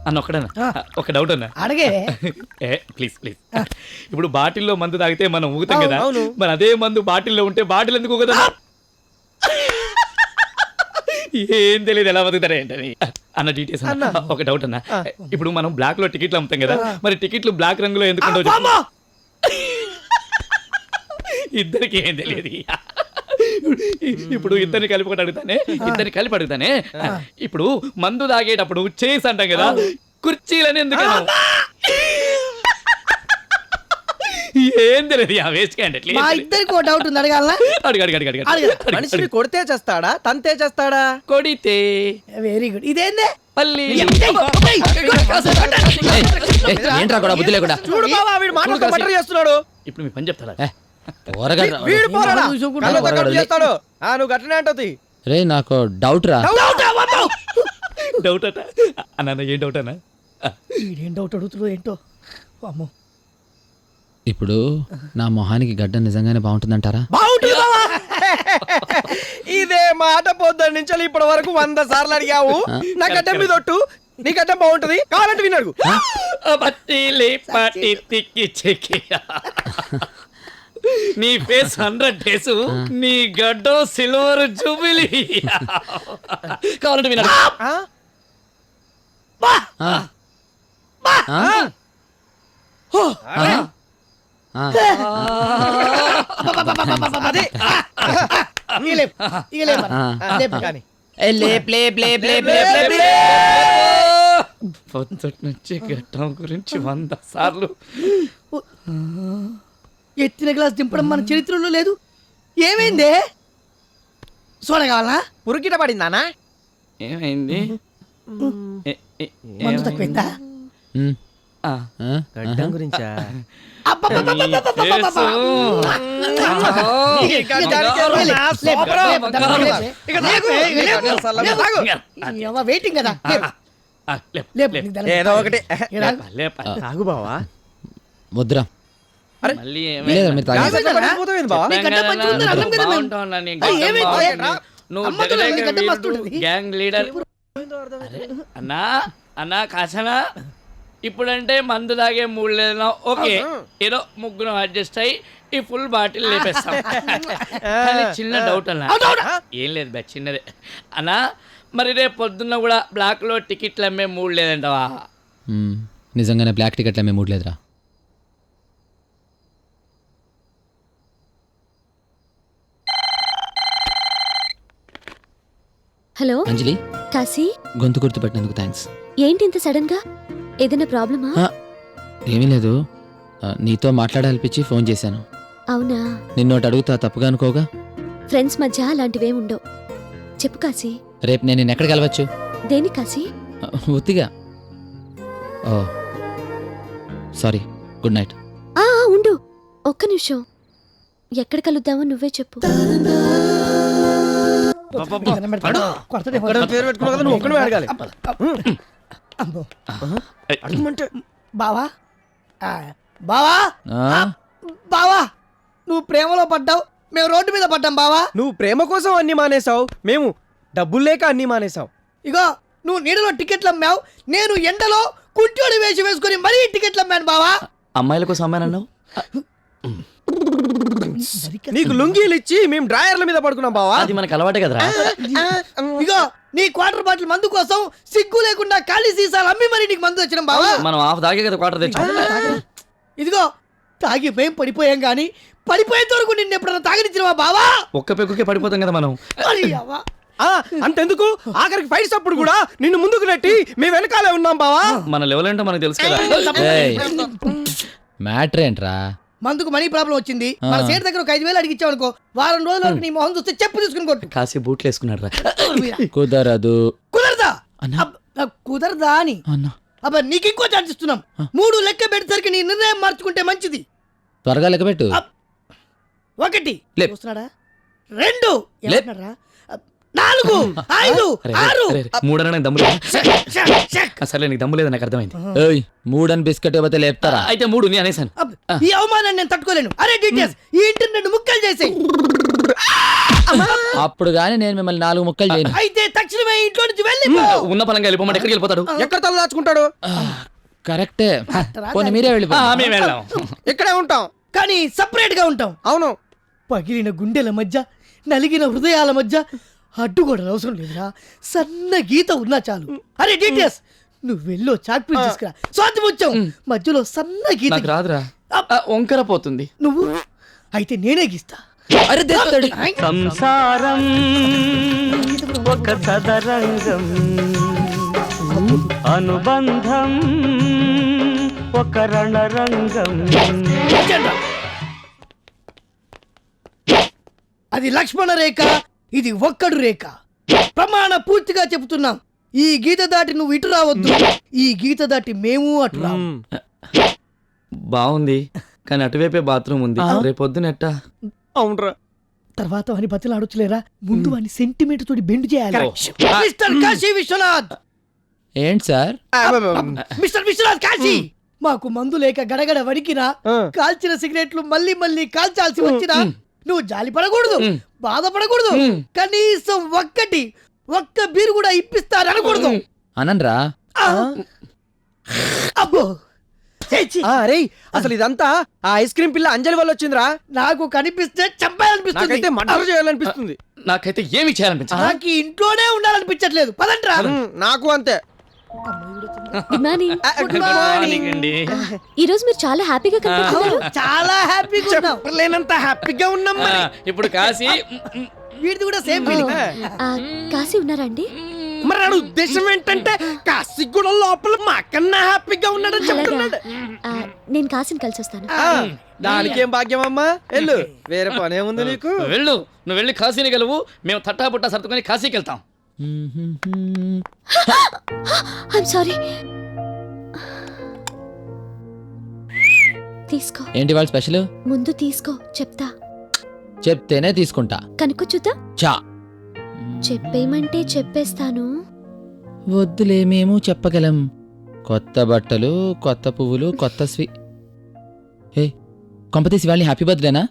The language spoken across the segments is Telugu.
అన్న ఒక్కడన్నా ఒక డౌట్ అన్నా అడగే ప్లీజ్ ఇప్పుడు బాటిల్లో మందు తాగితే మనం ఊగుతాం కదా మరి అదే మందు బాటిల్లో ఉంటే బాటిల్ ఎందుకు ఊగదా ఏం తెలియదు ఎలా బతుకుతారా ఏంటని అన్న డీటెయిల్స్ ఒక డౌట్ అన్న ఇప్పుడు మనం బ్లాక్ లో టికెట్లు అమ్ముతాం కదా మరి టికెట్లు బ్లాక్ రంగులో ఎందుకు ఉండవు ఇద్దరికి ఏం తెలియదు ఇప్పుడు ఇద్దరిని కలిపి ఒకటి అడుగుతానే ఇప్పుడు మందు తాగేటప్పుడు చేసి అంటాం కదా కుర్చీలని ఎందుకు ఏం తెలియదు ఆ వేస్ట్ క్యాండిడేట్ మా ఇద్దరికి ఒక డౌట్ ఉంది అడగాలనా మనిషిని కొడితే చేస్తాడా తంతే చేస్తాడా కొడితే వెరీ గుడ్ ఇదేందే పల్లి ఏంట్రా కూడా బుద్ధి లేకుండా చూడు బావా వీడు మాటలతో మటర్ చేస్తున్నాడు ఇప్పుడు మీ పని చెప్తారా వీడు పోరాడా కళ్ళతో కట్టు చేస్తాడు నువ్వు గట్లనే అంటది రే నాకు డౌట్ రా డౌట్ అట అన్న ఏం డౌట్ అన్న ఏం డౌట్ అడుగుతున్నాడు ఏంటో అమ్మో ఇప్పుడు నా మొహానికి గడ్డ నిజంగానే బాగుంటుందంటారా ఇదే మాట పొద్దున్న నుంచి ఇప్పటి వరకు 100 సార్లు అడిగావు నా గడ్డ మీద ఒట్టు నీ గడ్డ బాగుంటది కావాలంటే వినడు నీ ఫేస్ 100 డేస్ నీ గడ్డ సిల్వర్ జూబిలీ కావాలంటే వినడు నుంచి గడ్డం గురించి 100 సార్లు ఎత్తిన గ్లాస్ దింపడం మన చరిత్రలో లేదు ఏమైంది సోడా కావాలా ఉరికిట పడిందానా ఏమైంది మందు తక్కువైందా గడ్డం గురించా వెయిటింగ్ కదా ఏదో ఒకటి తాగు బావా ముద్ర గ్యాంగ్ లీడర్ అన్నా అన్నా కాసనా ఇప్పుడంటే మందు తాగే మూడు లేదన్నా ఓకే ఏదో ముగ్గురు అడ్జస్ట్ అయ్యి ఈ ఫుల్ బాటిల్ లేపేస్తాం చిన్న డౌట్ అన్నా ఏం లేదు బా చిన్నదే అన్నా మరి రేపు పొద్దున్న కూడా బ్లాక్ లో టికెట్లు అమ్మే మూడు లేదంటవా నిజంగానే బ్లాక్ టికెట్లు అమ్మే మూడు లేదురా హలో అంజలి కాశీ గొంతు గుర్తు పెట్టినందుకు థ్యాంక్స్ ఏంటి ఇంత సడన్ గా ఏదైనా ప్రాబ్లమా ఏమీ లేదు నీతో మాట్లాడాలనిపించి ఫోన్ చేశాను అవునా నిన్నోటి అడుగుతా తప్పుగా అనుకోగా ఫ్రెండ్స్ మధ్య అలాంటివే ఉండవు చెప్పు కాశీ రేపు నేను నిన్ను ఎక్కడ కలవచ్చు దేని కాశీ ఉత్తిగా ఓ సారీ గుడ్ నైట్ ఉండు ఒక్క నిమిషం ఎక్కడ కలుద్దామో నువ్వే చెప్పు పేరు పెట్టుకున్నావు కదా నువ్వు ఒక్కడే అడగాలి బావా బావా బావా నువ్వు ప్రేమలో పడ్డావు మేము రోడ్డు మీద పడ్డాం బావా నువ్వు ప్రేమ కోసం అన్ని మానేసావు మేము డబ్బులు లేక అన్ని మానేసావు ఇగో నువ్వు నీడలో టికెట్లు అమ్మావు నేను ఎండలో కుంటోడి వేసి వేసుకుని మరీ టికెట్లు అమ్మాను బావా అమ్మాయిల కోసం అమ్మానన్నావు నీకు లుంగీలు ఇచ్చి మేము డ్రాయర్ల మీద పడుకున్నాం బావా అది మనకు అలవాటే కదరా ఇగో నీ క్వార్టర్ బాటిల్ మందు కోసం సిగ్గు లేకుండా ఖాళీ సీసాలు అమ్మి మరి నీకు మందు వచ్చినాం బావా మనం హాఫ్ తాగే కదా క్వార్టర్ తెచ్చాం ఇదిగో తాగిపోయాం పడిపోయాం గానీ పడిపోయేంత వరకు నిన్ను ఎప్పుడన్నా తాగనిచ్చినవా బావా ఒక్క పెక్కుకే పడిపోతాం కదా మనం అంతెందుకు ఆఖరికి ఫైట్స్ అప్పుడు కూడా నిన్ను ముందుకు నెట్టి మేము వెనకాలే ఉన్నాం బావా మన లెవెల్ ఏంటో మనకు తెలుసు కదా మ్యాటర్ ఏంట్రా మందుకు మనీ ప్రాబ్లం వచ్చింది మన సేట్ దగ్గర ఒక 5,000 అడిగిచ్చావు అనుకో వారం రోజుల వరకు నీ మొహం చూస్తే చెప్పు తీసుకుని కొట్టు కాసి బూట్లు వేసుకున్నాడు రా కుదరదు కుదరదా కుదరదా అని అబ్బా నీకు ఇంకో ఛాన్స్ ఇస్తున్నాం 3 లెక్క పెడతారికి నీ నిర్ణయం మార్చుకుంటే మంచిది త్వరగా లెక్క పెట్టు 1 చూస్తున్నాడా 2 ఏమంటున్నారా 4 5 6 3 అన్న దమ్ము సరే నీకు దమ్ము లేదు నాకు అర్థమైంది 3 అని బిస్కెట్ ఇవ్వతే లేపుతారా అయితే 3 నీ అనేసాను ఈ అవమానాన్ని నేను తట్టుకోలేను అరే డీటెయిల్స్ ఈ ఇంటర్నెట్ ముక్కలు చేసేయ్ అప్పుడు గానీ నేను మిమ్మల్ని 4 ముక్కలు చేయను. అయితే తక్షణమే ఇంట్లో నుంచి వెళ్ళిపో. ఉన్న పలంగా వెళ్ళిపోమంటే ఎక్కడికి వెళ్ళిపోతాడు? ఎక్కడ తల దాచుకుంటాడు? కరెక్టే. పోనీ మీరే వెళ్ళిపో. మేము వెళ్దాం. ఇక్కడే ఉంటాం. కానీ సపరేట్ గా ఉంటాం. అవును. పగిలిన గుండెల మధ్య, నలిగిన హృదయాల మధ్య అడ్డుగోడలు అవసరం లేదురా, సన్న గీత ఉన్నా చాలు. అరే డీటెయిల్స్, నువ్వు వెళ్ళో చాక్ పీస్ తీసుకురా. స్వాతి ముత్యం మధ్యలో సన్న గీత. నాకు రాదురా, వంకర పోతుంది. నువ్వు అయితే నేనే గీస్తా. అరే దేస్తాడు. సంసారం ఒక సదరంగం, అనుబంధం ఒక రణరంగం. అది లక్ష్మణ రేఖ, ఇది ఒక్కడు రేఖ. ప్రమాణ పూర్తిగా చెబుతున్నాం, ఈ గీత దాటి నువ్వు ఇటు రావద్దు, ఈ గీత దాటి మేము అటు రాము. బాగుంది, కానీ అటువైపే బాత్రూమ్ ఉంది. రేపొద్దునెట్టా? అవునరా. తర్వాత అని బతిలాడొచ్చులేరా, ముందు వాని సెంటిమెంట్ తోటి బెండ్ చేయాలి. మిస్టర్ కాశీ విశ్వనాథ్, ఏంటి సార్? మిస్టర్ విశ్వనాథ్ కాశీ, మాకు మందు లేక గడగడ వణికినా, కాల్చిన సిగరెట్లు మళ్ళీ మళ్ళీ కాల్చాల్సి వచ్చినా నువ్వు జాలి పడకూడదు, బాధపడకూడదు. కనీసం ఒక్క బీరు కూడా ఇప్పిస్తారనకూడదు. అనన్రా. అబ్బో అరే అసలు ఇదంతా ఆ ఐస్ క్రీమ్ పిల్ల అంజలి వల్ల వచ్చిందిరా. నాకు కనిపిస్తే చంపాలనిపిస్తుంది, నాకైతే మర్డర్ చేయాలనిపిస్తుంది. నాకైతే ఏమి చేయాలనిపించదు. నాకు ఈ ఇంట్లోనే ఉండాలనిపించట్లేదు. పదండ్రా. నాకు అంతే. Good morning. Good morning. అండి. ఈ రోజు మీరు చాలా హ్యాపీగా కనిపిస్తున్నారు. చాలా హ్యాపీగా ఉన్నాం. లేనంత హ్యాపీగా ఉన్నాం మరి. ఇప్పుడు కాశీ వీడిది కూడా సేమ్ ఫీలింగ్. ఆ, కాశీ ఉన్నారా అండి? మరి నా ఉద్దేశం ఏంటంటే కాశీ కూడా లోపల మాకన్నా హ్యాపీగా ఉన్నాడని అలాగా? చెప్తున్నాడు. ఆ, నేను కాశీని కలిసి వస్తాను. దానికేం భాగ్యం అమ్మా. వెళ్ళు, వేరే పని ఏముంది నీకు? నువ్వు వెళ్ళి కాశీని గెలువు, మేము తట్టాబుట్టా సర్దుకొని కాశీకి వెళ్తాం. I'm sorry. తీసుకో. ఏంటి వాళ్ళ స్పెషల్? ముందు తీసుకో, చెప్తా. చెప్తేనే తీసుకుంటా. కనుక్కో చూద్దాం. చా చెప్పేయమంటే చెప్పేస్తాను. వద్దులే, మేము చెప్పగలం. కొత్త బట్టలు, కొత్త పువ్వులు, కొత్త ఏ కొంపతీసి వాళ్ళని హ్యాపీ బర్త్డేనా?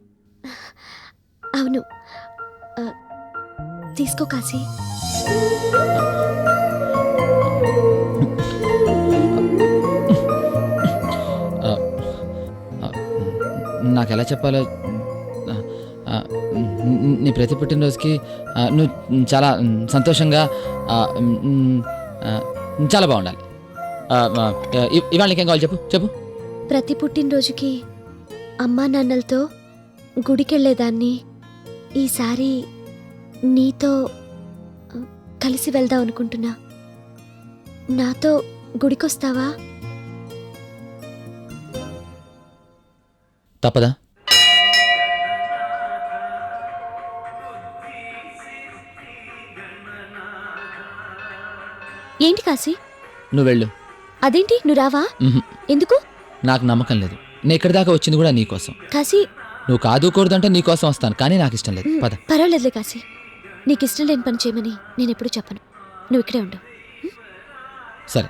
అవును. ఆ, తీసుకో కాశీ. నాకెలా చెప్పాలో. నీ ప్రతి పుట్టినరోజుకి నువ్వు చాలా సంతోషంగా, చాలా బాగుండాలి. ఇవాళ నీకేం కావాలి చెప్పు చెప్పు. ప్రతి పుట్టినరోజుకి అమ్మా నాన్నలతో గుడికెళ్ళేదాన్ని. ఈసారి నీతో కలిసి వెళ్దాం అనుకుంటున్నా. నాతో గుడికొస్తావా? తప్పదా? ఏంటి కాశీ? నువ్వు వెళ్ళు. అదేంటి నువ్వు రావా? ఎందుకు? నాకు నమ్మకం లేదు. నేను ఇక్కడి దాకా వచ్చింది కూడా నీకోసం. కాశీ, నువ్వు కాదుకూడదంటే నీకోసం వస్తాను, కానీ నాకు ఇష్టం లేదు. పద. పర్వాలేదులే కాశీ, నీకు ఇష్టం లేని పని చేయమని నేను ఎప్పుడు చెప్పను. నువ్వు ఇక్కడే ఉండు. సరే.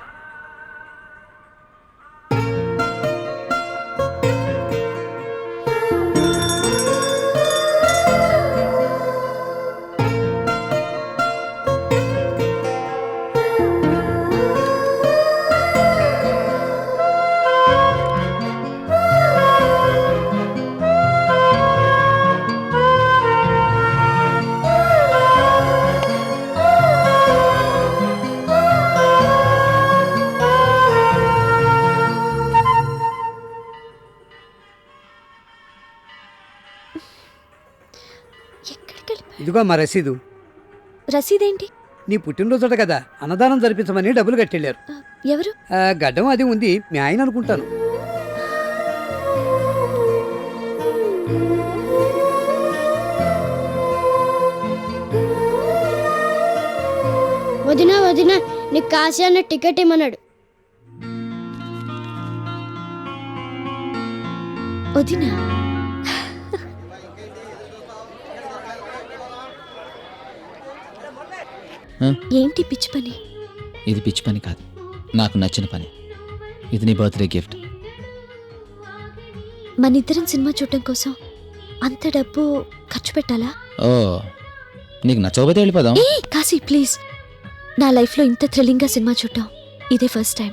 ఇదిగో మా రసీదు. రసీదేంటి? నీ పుట్టినరోజుట కదా, అన్నదానం జరిపించమని డబ్బులు కట్టెళ్ళారు. ఎవరు? గడ్డం అది ఉంది, మీ ఆయన అనుకుంటాను. వదినా వదినా, నీకు కాశీ అన్న టికెట్ ఇమ్మన్నాడు. వదినా? ఏంటి పిచ్చి పని? ఇది పిచ్చి పని కాదు, నాకు నచ్చిన పని. ఇది నీ బర్త్డే గిఫ్ట్. మనిద్దరం సినిమా చూడటం కోసం అంత డబ్బు ఖర్చు పెట్టాలా? ఓ, నీకు నచ్చకపోతే వెళ్ళిపోదాం. ఏ కాశీ ప్లీజ్, నా లైఫ్లో ఇంత థ్రిల్లింగ్గా సినిమా చూడటం ఇదే ఫస్ట్ టైం.